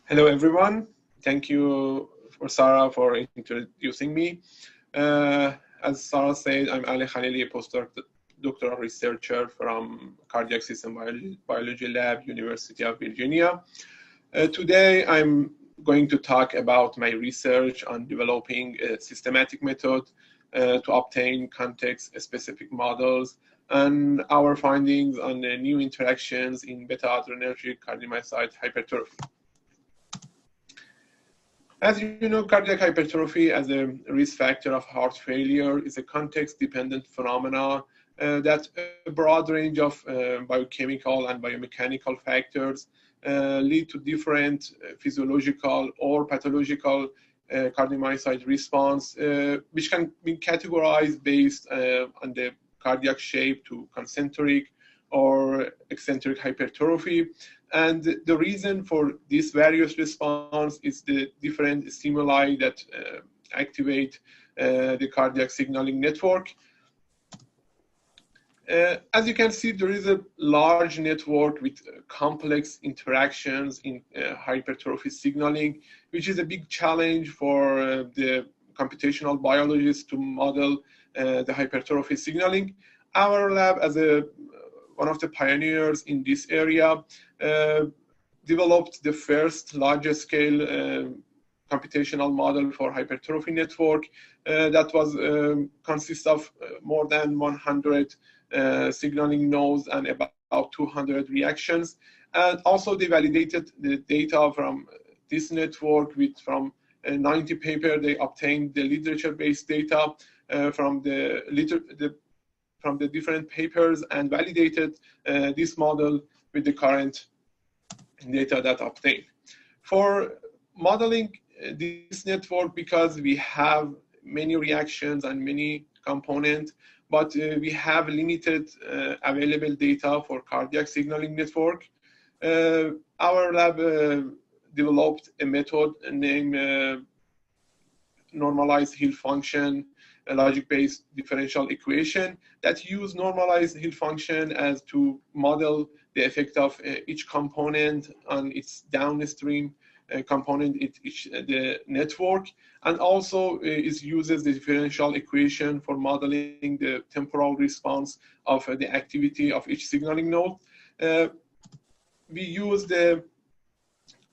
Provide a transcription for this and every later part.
Hello, everyone. Thank you for Sarah for introducing me. As Sarah said, I'm Ali Khalilimeybodi, postdoctoral researcher from Cardiac System Biology Lab, University of Virginia. Today, I'm going to talk about my research on developing a systematic method to obtain context-specific models and our findings on the new interactions in beta-adrenergic cardiomyocyte hypertrophy. As you know, cardiac hypertrophy as a risk factor of heart failure is a context-dependent phenomenon that a broad range of biochemical and biomechanical factors lead to different physiological or pathological cardiomyocyte response, which can be categorized based on the cardiac shape to concentric or eccentric hypertrophy. And the reason for this various response is the different stimuli that activate the cardiac signaling network. As you can see, there is a large network with complex interactions in hypertrophy signaling, which is a big challenge for the computational biologists to model the hypertrophy signaling. Our lab, as one of the pioneers in this area, developed the first larger scale computational model for hypertrophy network that was consists of more than 100 signaling nodes and about 200 reactions. And also they validated the data from this network from 90 papers. They obtained the literature-based data from the different papers and validated this model with the current data that obtained. For modeling this network, because we have many reactions and many components, but we have limited available data for cardiac signaling network, our lab developed a method named normalized Hill function, a logic-based differential equation that use normalized Hill function as to model the effect of each component on its downstream component in the network, and also uses the differential equation for modeling the temporal response of the activity of each signaling node. We use the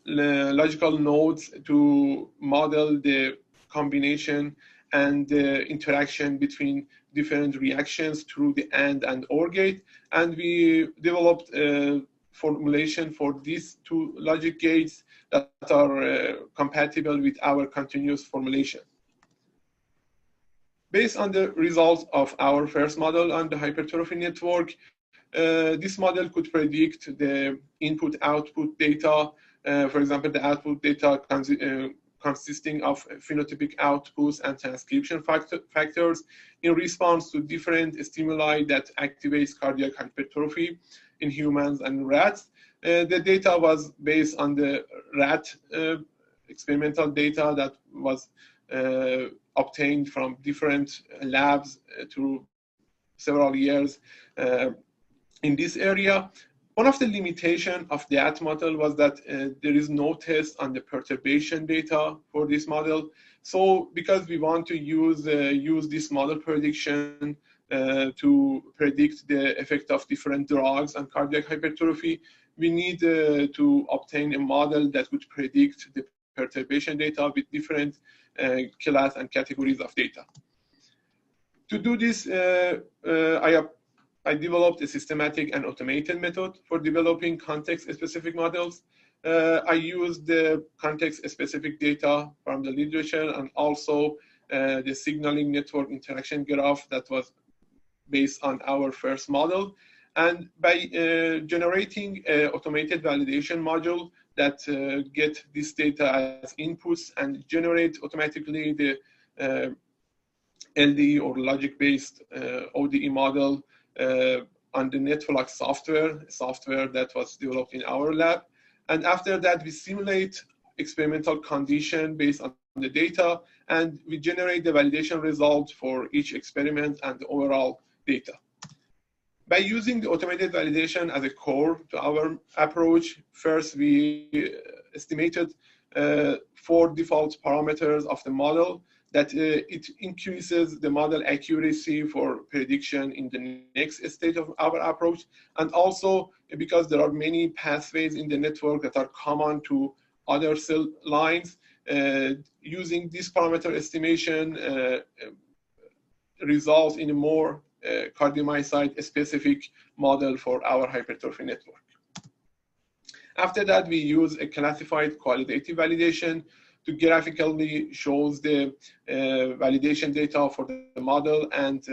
logical nodes to model the combination and the interaction between different reactions through the AND and OR gate. And we developed a formulation for these two logic gates that are compatible with our continuous formulation. Based on the results of our first model on the hypertrophy network, this model could predict the input-output data. For example, the output data consisting of phenotypic outputs and transcription factors in response to different stimuli that activates cardiac hypertrophy in humans and rats. The data was based on the rat experimental data that was obtained from different labs through several years in this area. One of the limitations of that model was that there is no test on the perturbation data for this model. So because we want to use this model prediction to predict the effect of different drugs on cardiac hypertrophy, we need to obtain a model that would predict the perturbation data with different class and categories of data. To do this, I developed a systematic and automated method for developing context-specific models. I used the context-specific data from the literature and also the signaling network interaction graph that was based on our first model. And by generating an automated validation module that get this data as inputs and generate automatically the LDE or logic-based ODE model on the NetFlux software that was developed in our lab. And after that, we simulate experimental condition based on the data, and we generate the validation result for each experiment and the overall data. By using the automated validation as a core to our approach, first we estimated 4 default parameters of the model that it increases the model accuracy for prediction in the next stage of our approach. And also because there are many pathways in the network that are common to other cell lines, using this parameter estimation results in a more cardiomyocyte specific model for our hypertrophy network. After that, we use a classified qualitative validation to graphically shows the validation data for the model, and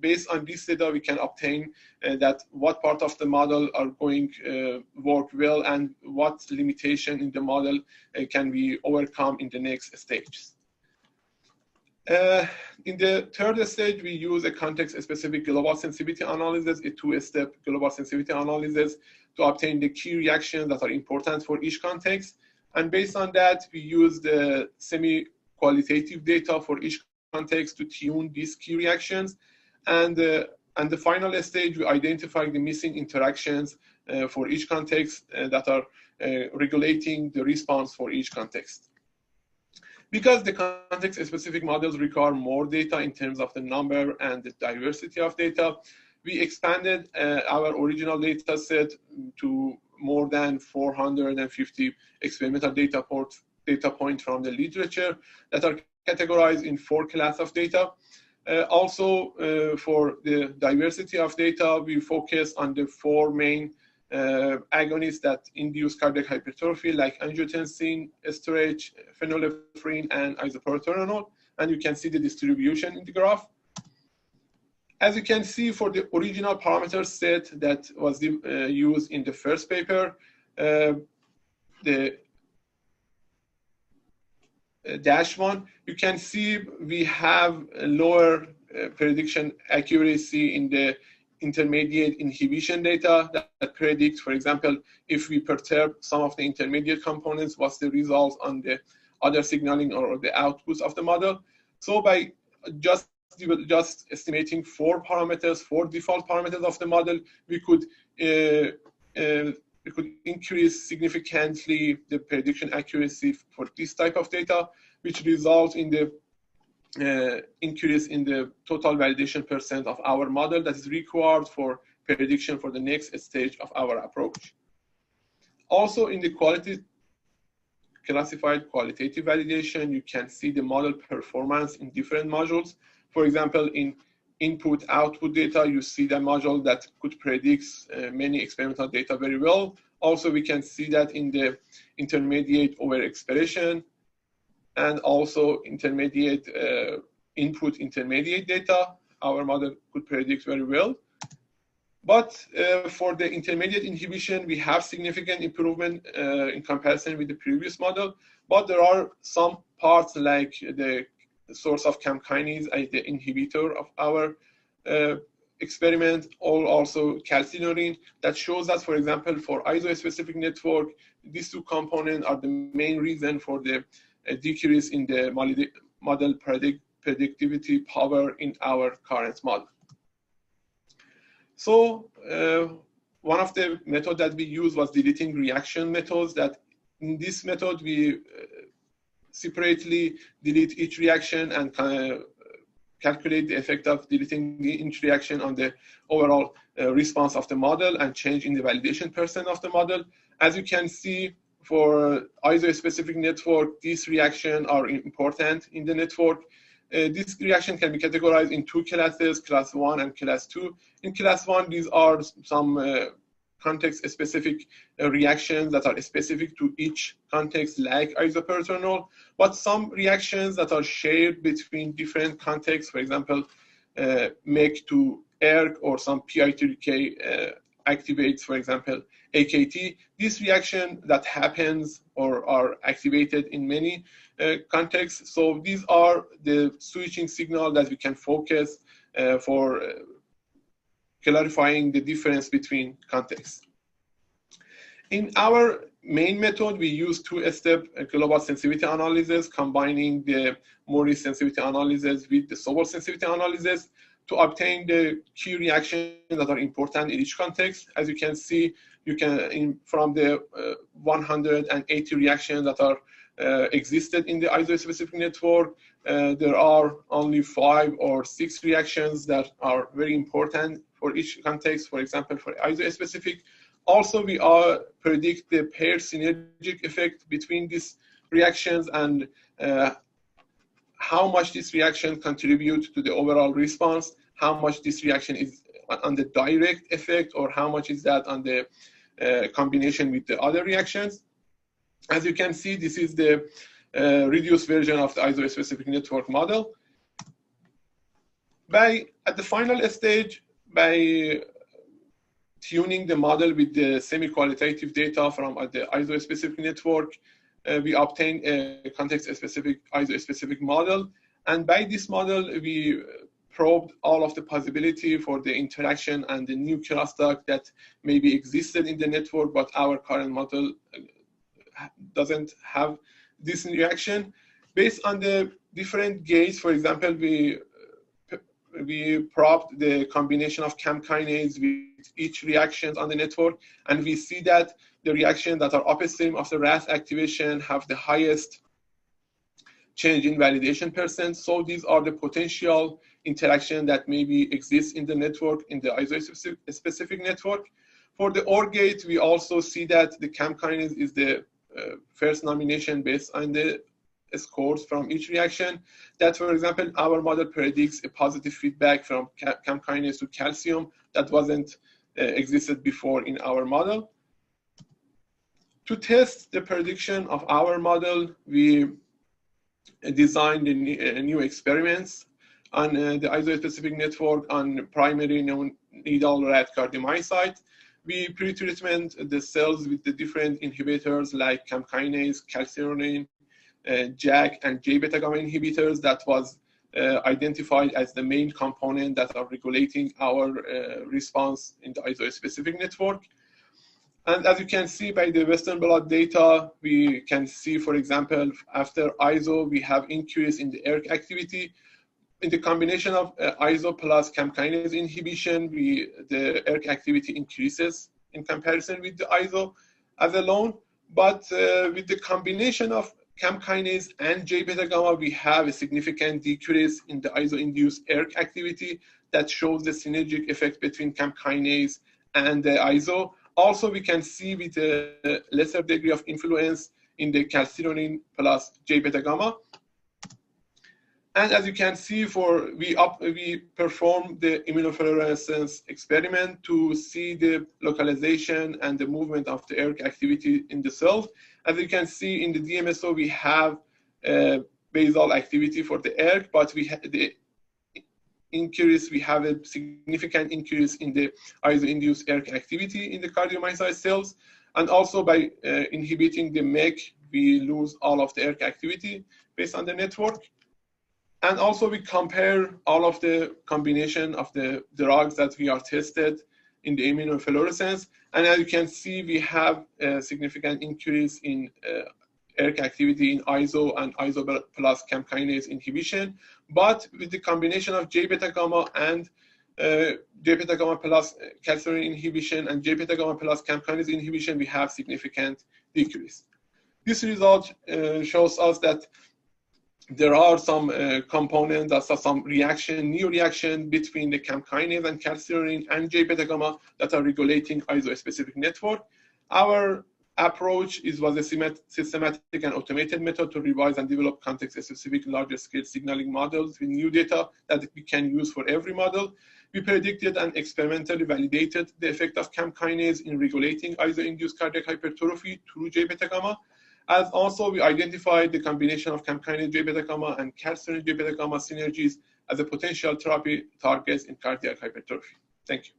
based on this data, we can obtain that what part of the model are going work well and what limitation in the model can be overcome in the next stages. In the third stage, we use a context-specific global sensitivity analysis, a 2-step global sensitivity analysis to obtain the key reactions that are important for each context. And based on that, we use the semi-qualitative data for each context to tune these key reactions. And the final stage, we identify the missing interactions for each context that are regulating the response for each context. Because the context-specific models require more data in terms of the number and the diversity of data, we expanded our original data set to more than 450 experimental data points from the literature that are categorized in 4 classes of data. Also, for the diversity of data, we focus on the 4 main agonists that induce cardiac hypertrophy, like angiotensin, esterase, phenylephrine, and isoproterenol. And you can see the distribution in the graph. As you can see, for the original parameter set that was used in the first paper, the -1, you can see we have a lower prediction accuracy in the intermediate inhibition data that predicts, for example, if we perturb some of the intermediate components, what's the result on the other signaling or the outputs of the model. So by just estimating 4 parameters, 4 default parameters of the model, we could increase significantly the prediction accuracy for this type of data, which results in the increase in the total validation % of our model that is required for prediction for the next stage of our approach. Also, in the classified qualitative validation, you can see the model performance in different modules. For example, in input-output data, you see the module that could predict many experimental data very well. Also, we can see that in the intermediate overexpression and also intermediate input-intermediate data, our model could predict very well. But for the intermediate inhibition, we have significant improvement in comparison with the previous model. But there are some parts like the source of CAM kinase, the inhibitor of our experiment, or also calcineurin, that shows us, for example, for ISO-specific network, these 2 components are the main reason for the decrease in the model predictivity power in our current model. So one of the methods that we used was deleting reaction methods. That in this method, we separately delete each reaction and calculate the effect of deleting each reaction on the overall response of the model and change in the validation % of the model. As you can see, for ISO-specific network, these reactions are important in the network. This reaction can be categorized in 2 classes, class 1 and class 2. In class 1, these are some context-specific reactions that are specific to each context, like isoproterenol, but some reactions that are shared between different contexts, for example, MEK to ERK, or some PI3K activates, for example, AKT. This reaction that happens or are activated in many contexts. So these are the switching signal that we can focus for clarifying the difference between contexts. In our main method, we use 2-step global sensitivity analysis, combining the Morris sensitivity analysis with the Sobel sensitivity analysis to obtain the key reactions that are important in each context. As you can see, you can from the 180 reactions that are existed in the ISO-specific network, there are only 5 or 6 reactions that are very important for each context. For example, for ISO-specific. Also, we predict the pair synergic effect between these reactions and how much this reaction contributes to the overall response, how much this reaction is on the direct effect, or how much is that on the combination with the other reactions. As you can see, this is the reduced version of the ISO-specific network model. At the final stage, by tuning the model with the semi-qualitative data from the ISO-specific network, we obtain a context-specific ISO-specific model. And by this model, we probed all of the possibility for the interaction and the new crosstalk that maybe existed in the network, but our current model doesn't have this reaction. Based on the different gates, for example, we probed the combination of CAM kinase with each reaction on the network, and we see that the reactions that are upstream of the RAS activation have the highest change in validation percent. So these are the potential interaction that maybe exists in the network, in the ISO-specific network. For the OR gate, we also see that the CAM kinase is the first nomination based on the scores from each reaction. That, for example, our model predicts a positive feedback from CAM kinase to calcium that wasn't existed before in our model. To test the prediction of our model, we designed new experiments on the ISO-specific network on primary needle rat cardiomyocyte. We pre-treatment the cells with the different inhibitors like CAM kinase, calcineurin, JAK, and J-beta gamma inhibitors that was identified as the main component that are regulating our response in the ISO-specific network. And as you can see by the Western blot data, we can see, for example, after ISO, we have increase in the ERK activity. In the combination of ISO plus CAM kinase inhibition, the ERK activity increases in comparison with the ISO as alone. But with the combination of CAM kinase and J-beta gamma, we have a significant decrease in the ISO-induced ERK activity that shows the synergic effect between CAM kinase and the ISO. Also, we can see with a lesser degree of influence in the calcineurin plus J-beta gamma. And as you can see, we performed the immunofluorescence experiment to see the localization and the movement of the ERK activity in the cells. As you can see in the DMSO, we have basal activity for the ERK, but we have a significant increase in the ISO-induced ERK activity in the cardiomyocyte cells. And also by inhibiting the MEK, we lose all of the ERK activity based on the network. And also we compare all of the combination of the drugs that we are tested in the immunofluorescence. And as you can see, we have a significant increase in ERK activity in ISO and ISO plus CAM kinase inhibition. But with the combination of J-beta gamma and J-beta gamma plus calcineurin inhibition and J-beta gamma plus CAM kinase inhibition, we have significant decrease. This result shows us that there are some components, some new reaction between the CAM kinase and calcineurin and J-beta gamma that are regulating ISO-specific network. Our approach was a systematic and automated method to revise and develop context-specific larger-scale signaling models with new data that we can use for every model. We predicted and experimentally validated the effect of CAM kinase in regulating ISO-induced cardiac hypertrophy through J-beta gamma. As also, we identified the combination of CAM kinase J-beta gamma and calcineurin J-beta gamma synergies as a potential therapy targets in cardiac hypertrophy. Thank you.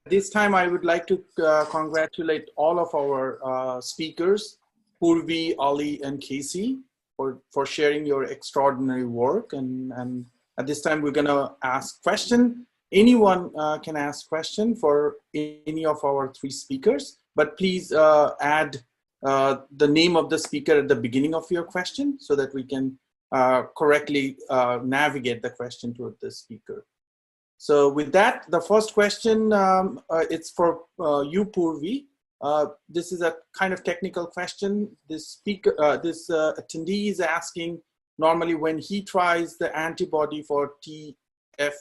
This time, I would like to congratulate all of our speakers, Purvi, Ali, and Casey, for sharing your extraordinary work. And at this time, we're going to ask question. Anyone can ask question for any of our 3 speakers, but please add the name of the speaker at the beginning of your question so that we can correctly navigate the question to the speaker. So with that, the first question, it's for you, Purvi. This is a kind of technical question. This attendee is asking, normally when he tries the antibody for TF.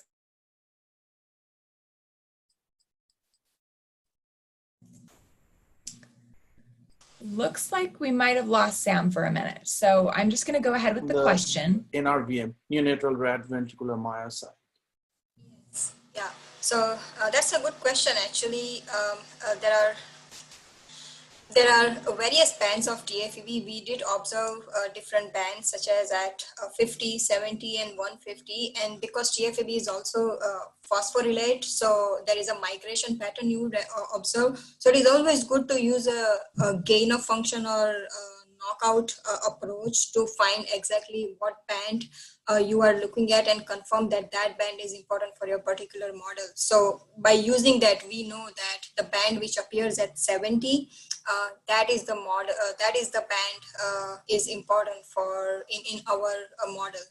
Looks like we might have lost Sam for a minute. So I'm just going to go ahead with the question. NRVM, neonatal red ventricular myocyte. Yeah, so that's a good question. Actually, there are various bands of TFEB. We did observe different bands such as at 50, 70, and 150. And because TFEB is also phosphorylate, so there is a migration pattern you would observe. So it is always good to use a gain of function or knockout approach to find exactly what band you are looking at and confirm that that band is important for your particular model. So by using that, we know that the band which appears at 70, that is the model, that is the band is important for in our model.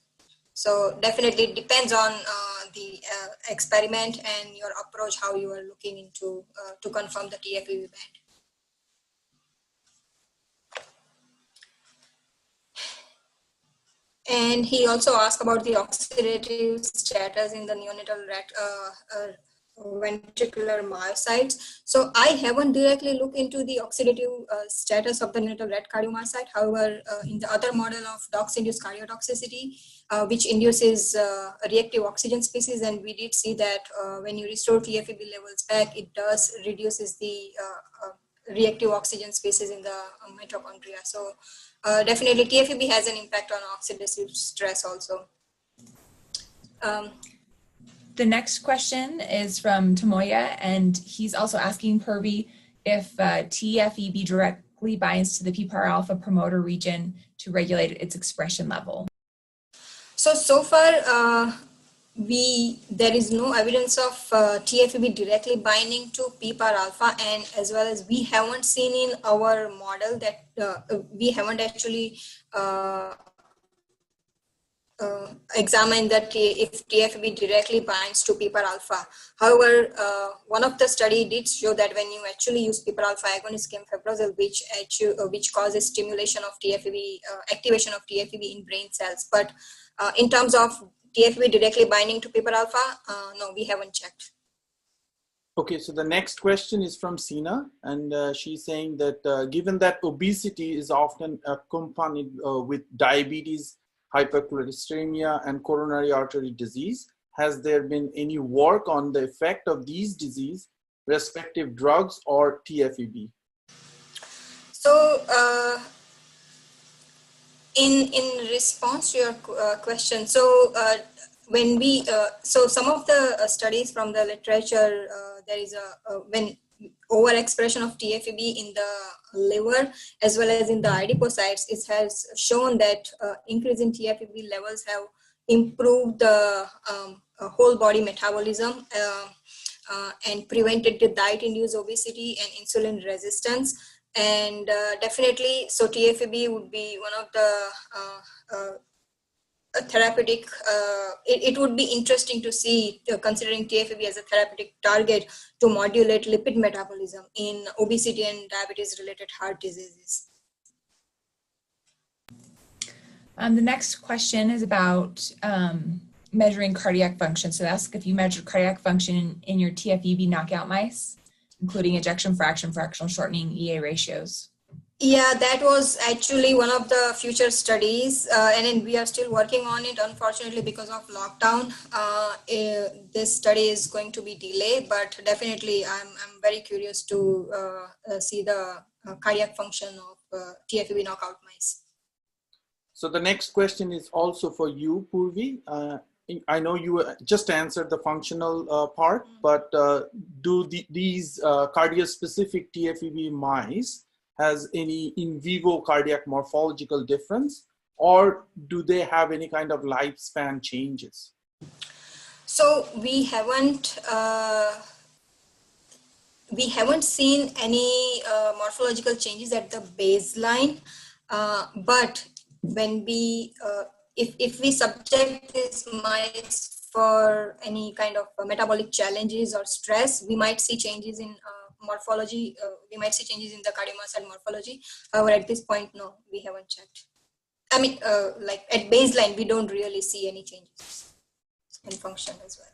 So definitely it depends on the experiment and your approach, how you are looking into to confirm the TFEB band. And he also asked about the oxidative status in the neonatal ventricular myocytes. So I haven't directly looked into the oxidative status of the neonatal red cardiomyocyte. However, in the other model of DOX-induced cardiotoxicity, which induces a reactive oxygen species, and we did see that when you restore TFEB levels back, it does reduces the reactive oxygen species in the mitochondria. So definitely TFEB has an impact on oxidative stress also. The next question is from Tamoya, and he's also asking Purvi if TFEB directly binds to the PPAR alpha promoter region to regulate its expression level. So far, there is no evidence of TFEB directly binding to PPAR alpha, and as well as we haven't seen in our model that we haven't actually examined that if TFEB directly binds to PPAR alpha. However, one of the study did show that when you actually use PPAR alpha agonist gemfibrozil, which causes stimulation of TFEB, activation of TFEB in brain cells. But in terms of TFEB directly binding to PPAR alpha, no, we haven't checked. Okay, so the next question is from Sina, and she's saying that given that obesity is often accompanied with diabetes, hypercholesterolemia, and coronary artery disease, has there been any work on the effect of these disease, respective drugs or TFEB? So in response to your question, so when we so some of the studies from the literature, there is when overexpression of TFEB in the liver as well as in the adipocytes, it has shown that increase in TFEB levels have improved the whole body metabolism and prevented the diet-induced obesity and insulin resistance. And definitely, so TFEB would be one of the therapeutic, it would be interesting to see, considering TFEB as a therapeutic target, to modulate lipid metabolism in obesity and diabetes-related heart diseases. The next question is about measuring cardiac function. So ask if you measured cardiac function in your TFEB knockout mice, including ejection fraction, fractional shortening, EA ratios. Yeah, that was actually one of the future studies, and then we are still working on it. Unfortunately, because of lockdown, this study is going to be delayed, but definitely I'm very curious to see the cardiac function of TFEB knockout mice. So the next question is also for you, Purvi. I know you just answered the functional part, but do these cardio-specific TFEB mice has any in vivo cardiac morphological difference, or do they have any kind of lifespan changes? So we haven't seen any morphological changes at the baseline, but when we if we subject these mice for any kind of metabolic challenges or stress, we might see changes in morphology. We might see changes in the cardiomyocyte morphology. However, at this point, no, we haven't checked. I mean, like at baseline, we don't really see any changes in function as well.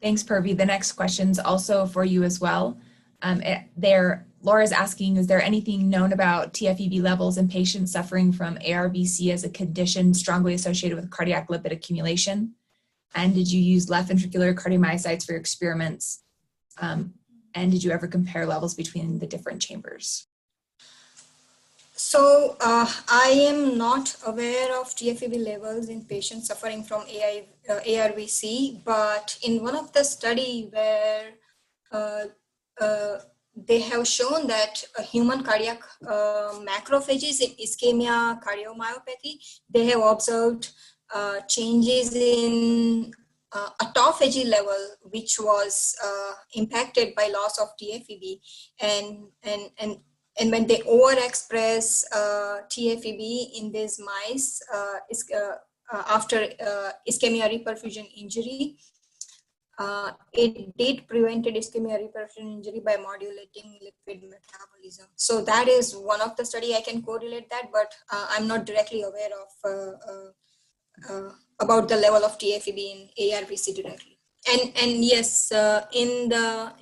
Thanks, Purvi. The next question's also for you as well. Laura's asking, is there anything known about TFEB levels in patients suffering from ARVC as a condition strongly associated with cardiac lipid accumulation? And did you use left ventricular cardiomyocytes for your experiments? And did you ever compare levels between the different chambers? So I am not aware of TFEB levels in patients suffering from ARVC, but in one of the study where they have shown that human cardiac macrophages in ischemia cardiomyopathy, they have observed changes in autophagy level, which was impacted by loss of TFEB, and when they overexpress TFEB in these mice after ischemia reperfusion injury, it did prevented ischemia reperfusion injury by modulating lipid metabolism. So that is one of the study I can correlate that, but I'm not directly aware of about the level of TFEB in ARVC directly. And yes, in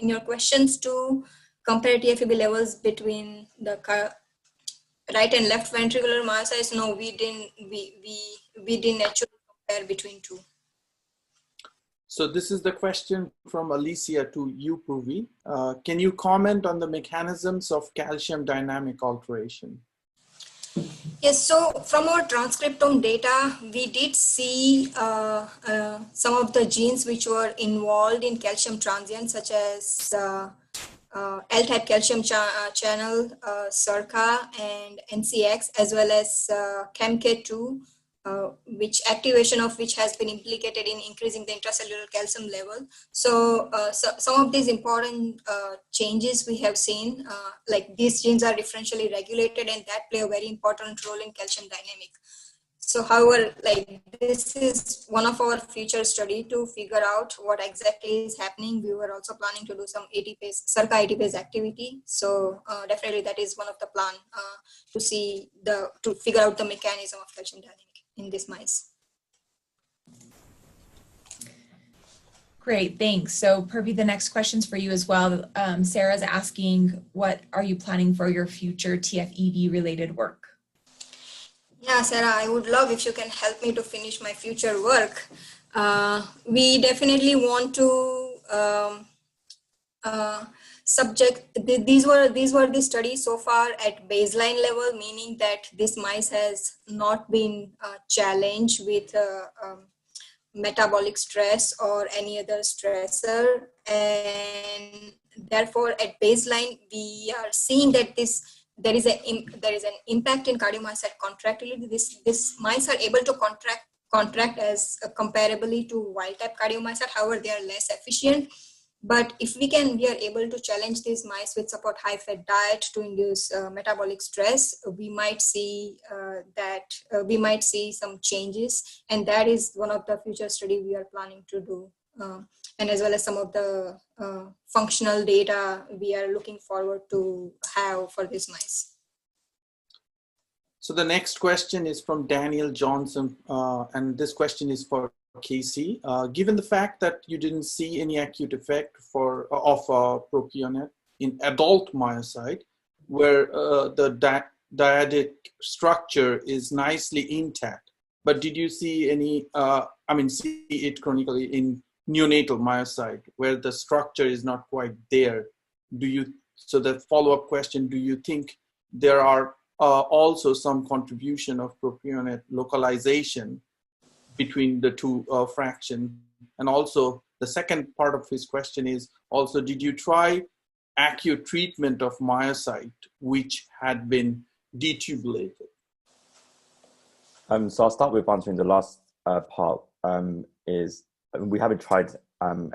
your questions to compare TFEB levels between the right and left ventricular myocytes, no, we didn't actually compare between two. So this is the question from Alicia to you, Purvi. Can you comment on the mechanisms of calcium dynamic alteration? Yes, so from our transcriptome data, we did see some of the genes which were involved in calcium transient, such as L-type calcium channel, SERCA and NCX, as well as CaMKII, which activation of which has been implicated in increasing the intracellular calcium level. So, some of these important changes we have seen, like these genes are differentially regulated, and that play a very important role in calcium dynamic. So, however, like this is one of our future study to figure out what exactly is happening. We were also planning to do some ATPase, SERCA ATPase activity. So definitely that is one of the plan to figure out the mechanism of calcium dynamic in this mice. Great, thanks. So Purvi, the next question's for you as well. Sarah's asking, what are you planning for your future TFEB related work? Yeah, Sarah, I would love if you can help me to finish my future work. We definitely want to these were the studies so far at baseline level, meaning that this mice has not been challenged with metabolic stress or any other stressor, and therefore at baseline we are seeing that there is an impact in cardiomyocyte contractility. This mice are able to contract as comparably to wild type cardiomyocyte. However, they are less efficient. But if we are able to challenge these mice with support high fat diet to induce metabolic stress, we might see some changes, and that is one of the future study we are planning to do. And as well as some of the functional data we are looking forward to have for these mice. So the next question is from Daniel Johnson, and this question is for Casey. Given the fact that you didn't see any acute effect of propionate in adult myocyte, where the dyadic structure is nicely intact, but did you see any, see it chronically in neonatal myocyte where the structure is not quite there? So the follow-up question, do you think there are also some contribution of propionate localization between the two fractions? And also the second part of his question is also, did you try acute treatment of myocyte which had been detubulated? So I'll start with answering the last part. We haven't tried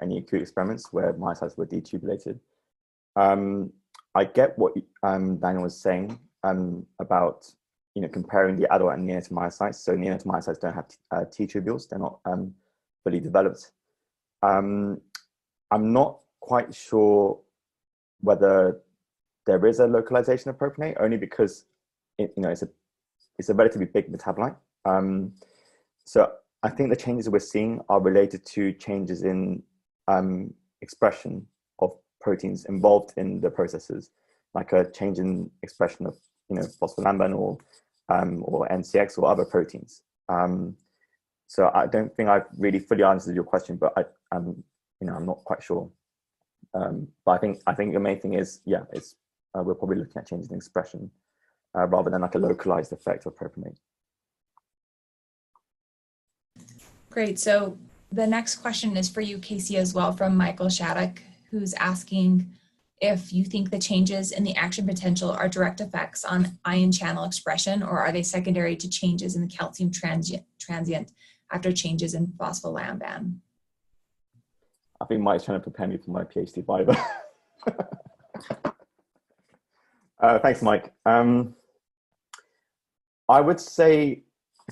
any acute experiments where myocytes were detubulated. I get what Daniel was saying about comparing the adult and neonatal myocytes. So neonatal myocytes don't have T tubules; they're not fully developed. I'm not quite sure whether there is a localization of propionate, only because it's a relatively big metabolite. So I think the changes we're seeing are related to changes in expression of proteins involved in the processes, like a change in expression of phospholamban or NCX or other proteins. So I don't think I've really fully answered your question, but I'm not quite sure. But I think the main thing is, it's we're probably looking at changes in expression rather than like a localized effect of propionate. Great. So the next question is for you, Casey, as well, from Michael Shattuck, who's asking if you think the changes in the action potential are direct effects on ion channel expression, or are they secondary to changes in the calcium transient after changes in phospholamban? I think Mike's trying to prepare me for my PhD Bible. Thanks, Mike. I would say,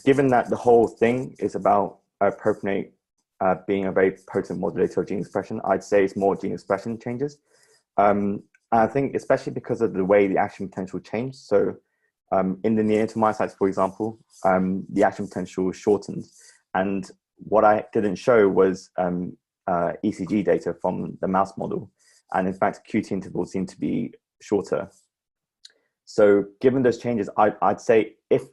given that the whole thing is about propionate being a very potent modulator of gene expression, I'd say it's more gene expression changes. And I think especially because of the way the action potential changed. So in the neonatal myocytes, for example, the action potential shortened. And what I didn't show was ECG data from the mouse model. And in fact, QT intervals seem to be shorter. So given those changes, I'd say if,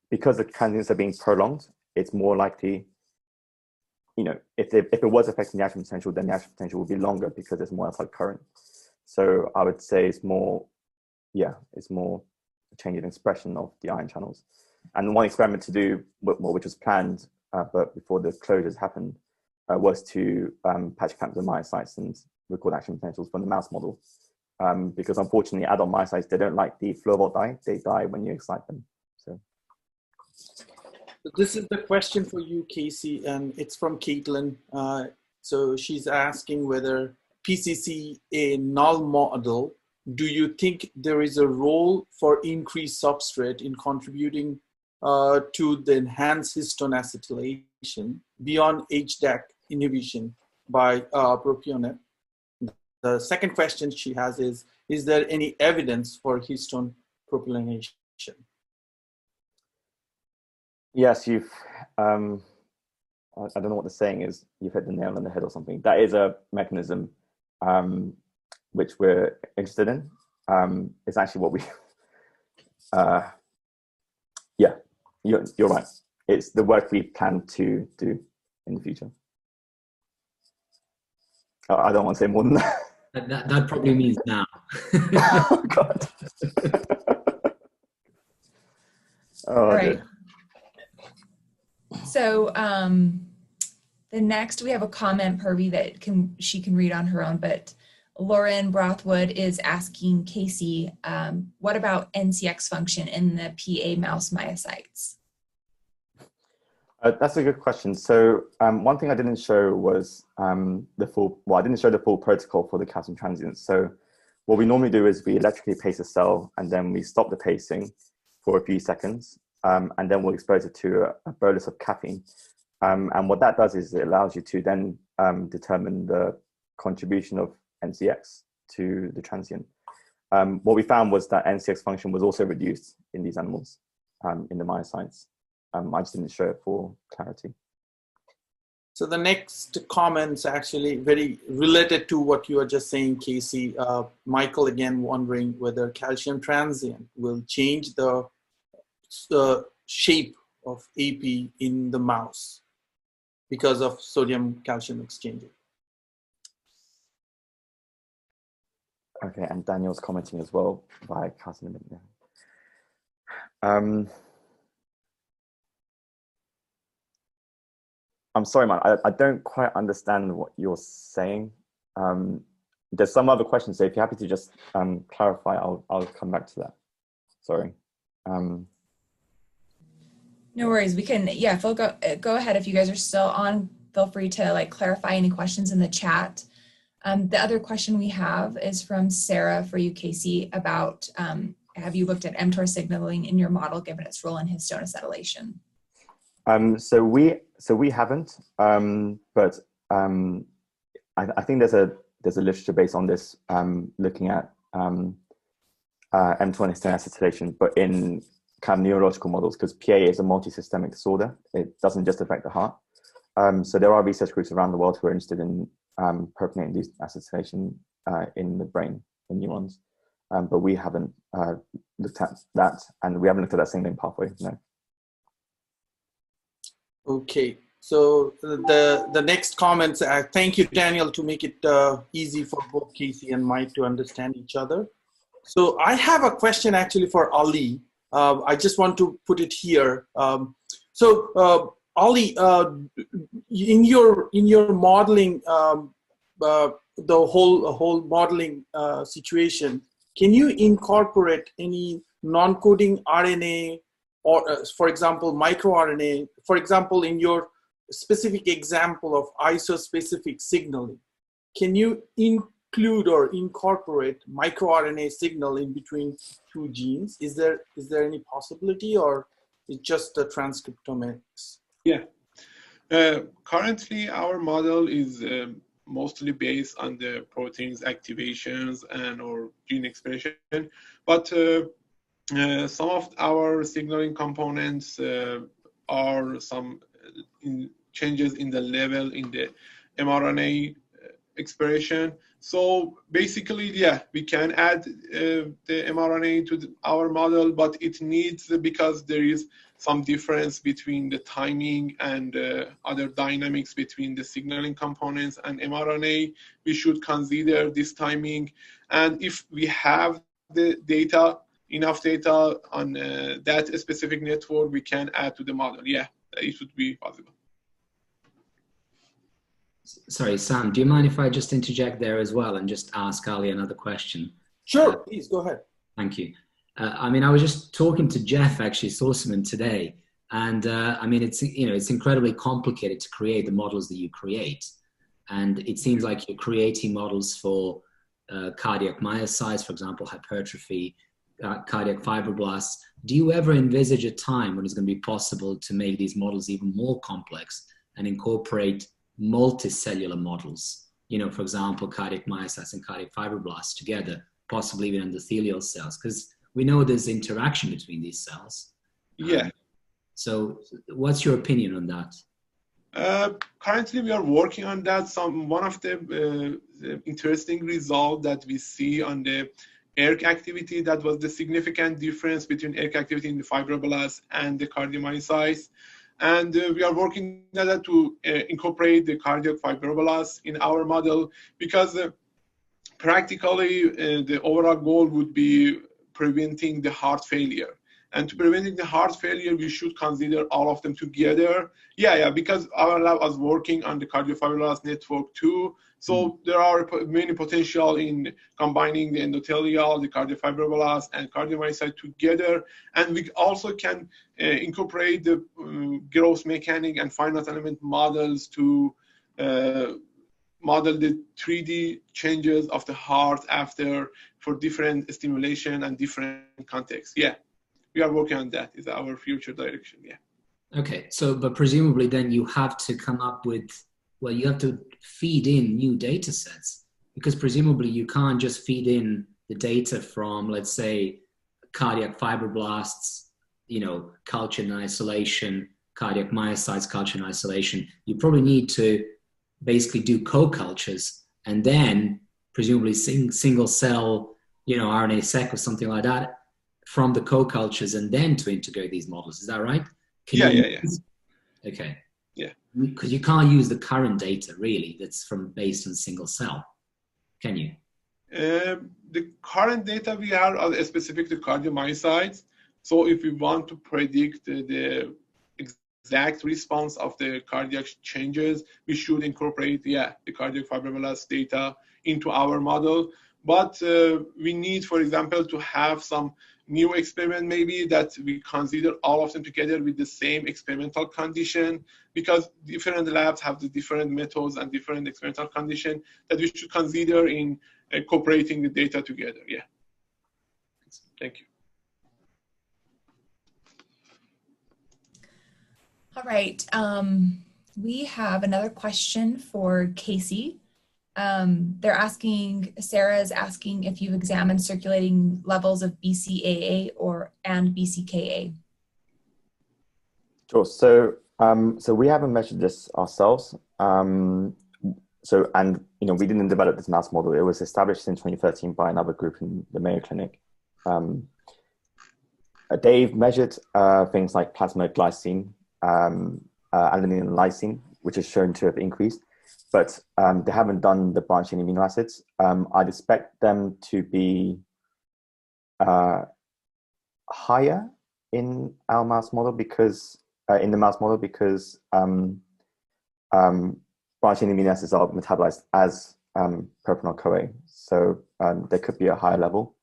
because the transients are being prolonged, it's more likely, if it was affecting the action potential, then the action potential would be longer because there's more outside current. So I would say it's more a change in expression of the ion channels. And one experiment to do, which was planned, but before the closures happened, was to patch clamp the myocytes and record action potentials from the mouse model. Because unfortunately, adult myocytes, they don't like the flow volt dye. They die when you excite them. So this is the question for you, Casey, and it's from Caitlin. So she's asking whether PCC a null model, do you think there is a role for increased substrate in contributing to the enhanced histone acetylation beyond HDAC inhibition by propionate? The second question she has is there any evidence for histone propionation? Yes, you've, I don't know what the saying is, you've hit the nail on the head or something. That is a mechanism which we're interested in. It's actually what we, yeah, you're right. It's the work we plan to do in the future. I don't want to say more than that. That probably means now. Oh, God. All right. So the next, we have a comment, Purvi, that she can read on her own, but Lauren Brothwood is asking Casey, what about NCX function in the PA mouse myocytes? That's a good question. So one thing I didn't show was I didn't show the full protocol for the calcium transients. So what we normally do is we electrically pace a cell and then we stop the pacing for a few seconds. And then we'll expose it to a bolus of caffeine. And what that does is it allows you to then determine the contribution of NCX to the transient. What we found was that NCX function was also reduced in these animals, in the myocytes. I just didn't show it for clarity. So the next comment's actually very related to what you are just saying, Casey. Michael again wondering whether calcium transient will change the shape of AP in the mouse because of sodium calcium exchanger. Okay, and Daniel's commenting as well by calcium. I'm sorry, man, I don't quite understand what you're saying. There's some other questions, so if you're happy to just clarify, I'll come back to that. Sorry. No worries. We can, yeah, Phil, go ahead. If you guys are still on, feel free to clarify any questions in the chat. The other question we have is from Sarah for you, Casey, about have you looked at mTOR signaling in your model given its role in histone acetylation? So we haven't, but I think there's a literature based on this, looking at mTOR and histone acetylation, but in kind of neurological models, because PA is a multi-systemic disorder. It doesn't just affect the heart. So there are research groups around the world who are interested in propionate-induced acetylation in the brain, in neurons. But we haven't looked at that, and we haven't looked at that signaling pathway, no. Okay, so the next comments, thank you, Daniel, to make it easy for both Casey and Mike to understand each other. So I have a question actually for Ali. I just want to put it here. Ali, in your modeling, the whole modeling situation, can you incorporate any non-coding RNA or, for example, microRNA? For example, in your specific example of ISO-specific signaling, can you include or incorporate microRNA signal in between two genes? Is there any possibility, or is just the transcriptomics? Yeah. Currently, our model is mostly based on the protein's activations and or gene expression, but some of our signaling components are some changes in the level in the mRNA expression. So basically, yeah, we can add the mRNA to our model, but it needs, because there is some difference between the timing and other dynamics between the signaling components and mRNA. We should consider this timing. And if we have the data, enough data on that specific network, we can add to the model. Yeah, it would be possible. Sorry, Sam, do you mind if I just interject there as well and just ask Ali another question? Sure, please go ahead. Thank you. I mean, I was just talking to Jeff, actually, Sorceman today, and I mean, it's incredibly complicated to create the models that you create, and it seems like you're creating models for cardiac myocytes, for example, hypertrophy, cardiac fibroblasts. Do you ever envisage a time when it's going to be possible to make these models even more complex and incorporate multicellular models? You know, for example, cardiac myocytes and cardiac fibroblasts together, possibly even endothelial cells, because we know there's interaction between these cells. Yeah. So what's your opinion on that? Currently, we are working on that. One of the interesting results that we see on the ERK activity, that was the significant difference between ERK activity in the fibroblasts and the cardiomyocytes. And we are working on that to incorporate the cardiac fibroblasts in our model, because practically the overall goal would be preventing the heart failure. And to preventing the heart failure, we should consider all of them together. Yeah, because our lab was working on the cardiofibrillars network too. So there are many potential in combining the endothelial, the cardiofibrillars, and cardiomyocyte together. And we also can incorporate the gross mechanic and finite element models to model the 3D changes of the heart for different stimulation and different contexts. Yeah. We are working on that. Is our future direction. Yeah. Okay. So, but presumably then you have to come up with, well, you have to feed in new data sets, because presumably you can't just feed in the data from, let's say, cardiac fibroblasts, you know, culture in isolation, cardiac myocytes, culture in isolation. You probably need to basically do co-cultures and then presumably single cell, you know, RNA-seq or something like that from the co-cultures, and then to integrate these models. Is that right? Yeah. Okay. Yeah. Because you can't use the current data really that's based on single cell, can you? The current data we have are specific to cardiomyocytes. So if we want to predict the exact response of the cardiac changes, we should incorporate, the cardiac fibroblast data into our model. But we need, for example, to have some new experiment maybe that we consider all of them together with the same experimental condition, because different labs have the different methods and different experimental condition that we should consider in incorporating the data together. Yeah. Thank you. All right. We have another question for Casey. Sarah is asking if you've examined circulating levels of BCAA and BCKA. Sure. So we haven't measured this ourselves. And we didn't develop this mouse model. It was established in 2013 by another group in the Mayo Clinic. They've measured things like plasma glycine, alanine and lysine, which is shown to have increased, but they haven't done the branching amino acids. I'd expect them to be higher in our mouse model because branching amino acids are metabolized as propanol-CoA, so there could be a higher level.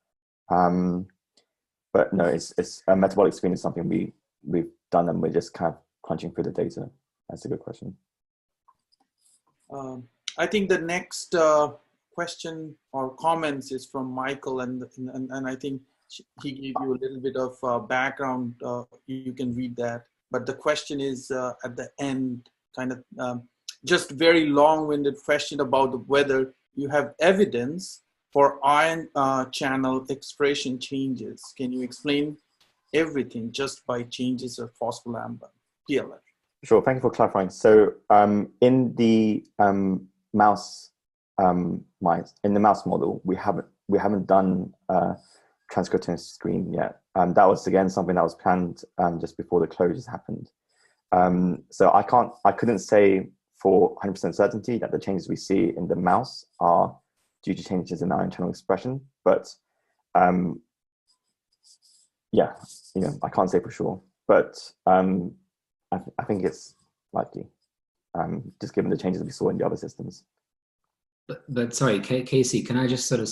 But no, it's a metabolic screen is something we've done, and we're just kind of crunching through the data. That's a good question. I think the next question or comments is from Michael, and I think he gave you a little bit of background. You can read that, but the question is at the end, kind of just very long-winded question about whether you have evidence for ion channel expression changes. Can you explain everything just by changes of phospholamban, PLF? Sure, thank you for clarifying. So in the mouse model, we haven't done transcriptome screen yet. That was again something that was planned just before the closures happened. So I couldn't say for 100% certainty that the changes we see in the mouse are due to changes in ion channel expression, but yeah, I can't say for sure, but I think it's likely, just given the changes we saw in the other systems. But sorry, Casey, can I just sort of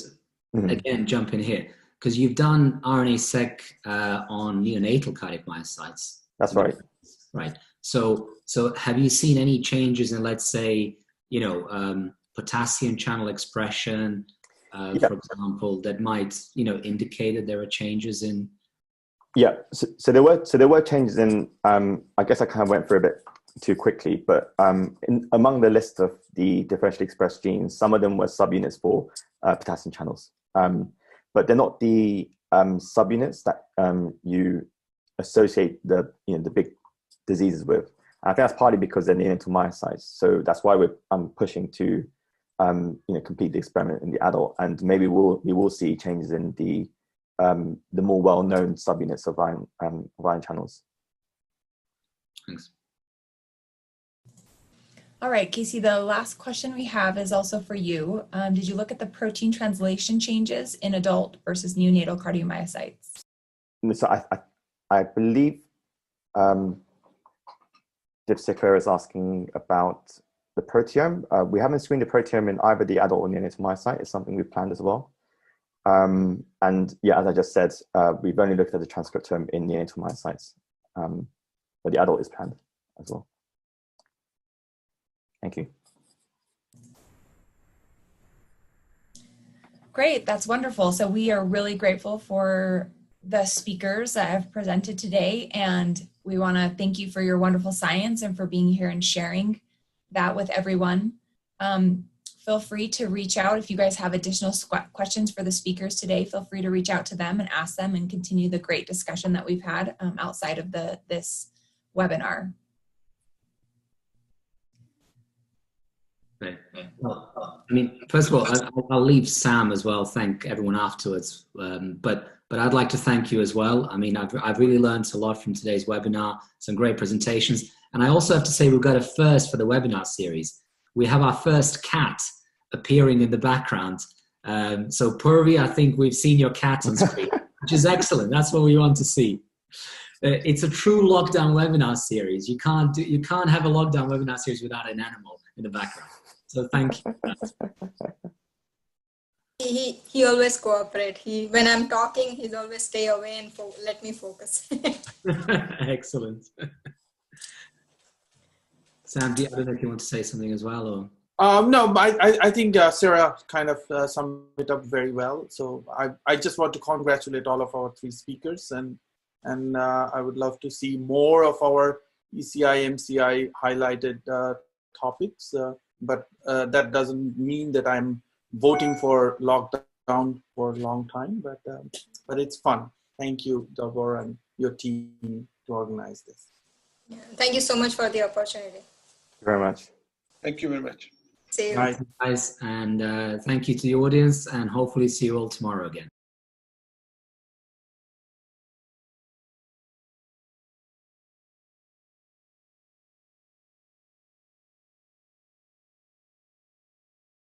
again jump in here? Because you've done RNA-seq on neonatal cardiac myocytes. That's right. Right. So have you seen any changes in, let's say, potassium channel expression, for example, that might, indicate that there are changes in? Yeah. So there were changes in. I guess I kind of went through a bit too quickly, but among the list of the differentially expressed genes, some of them were subunits for potassium channels, but they're not the subunits that you associate the big diseases with. And I think that's partly because they're neonatal myocytes. So that's why I'm pushing to complete the experiment in the adult, and maybe we will see changes in the more well-known subunits of ion channels. Thanks. All right, Casey, the last question we have is also for you. Did you look at the protein translation changes in adult versus neonatal cardiomyocytes? So I believe Dipsicler is asking about the proteome. We haven't screened the proteome in either the adult or neonatal myocyte. It's something we've planned as well. And yeah, as I just said, we've only looked at the transcriptome in neonatal myocytes, but the adult is planned as well. Thank you. Great, that's wonderful. So we are really grateful for the speakers that have presented today, and we want to thank you for your wonderful science and for being here and sharing that with everyone. Feel free to reach out if you guys have additional questions for the speakers today. Feel free to reach out to them and ask them and continue the great discussion that we've had outside of this webinar. Right. Well, I mean, first of all, I'll leave Sam as well. Thank everyone afterwards. But I'd like to thank you as well. I mean, I've really learned a lot from today's webinar. Some great presentations, and I also have to say we've got a first for the webinar series. We have our first cat appearing in the background. So Purvi, I think we've seen your cat on screen, which is excellent. That's what we want to see. It's a true lockdown webinar series. You can't have a lockdown webinar series without an animal in the background. So thank you. He always cooperate. When I'm talking, he's always stay away and let me focus. Excellent. Sam, I don't know if you want to say something as well, or? No, I think Sarah kind of summed it up very well. So I just want to congratulate all of our three speakers, and I would love to see more of our ECI, MCI highlighted topics, but that doesn't mean that I'm voting for lockdown for a long time, but it's fun. Thank you, Deborah, and your team to organize this. Yeah. Thank you so much for the opportunity. Thank you very much. Thank you very much. See you. Bye. Guys, and thank you to the audience, and hopefully see you all tomorrow again.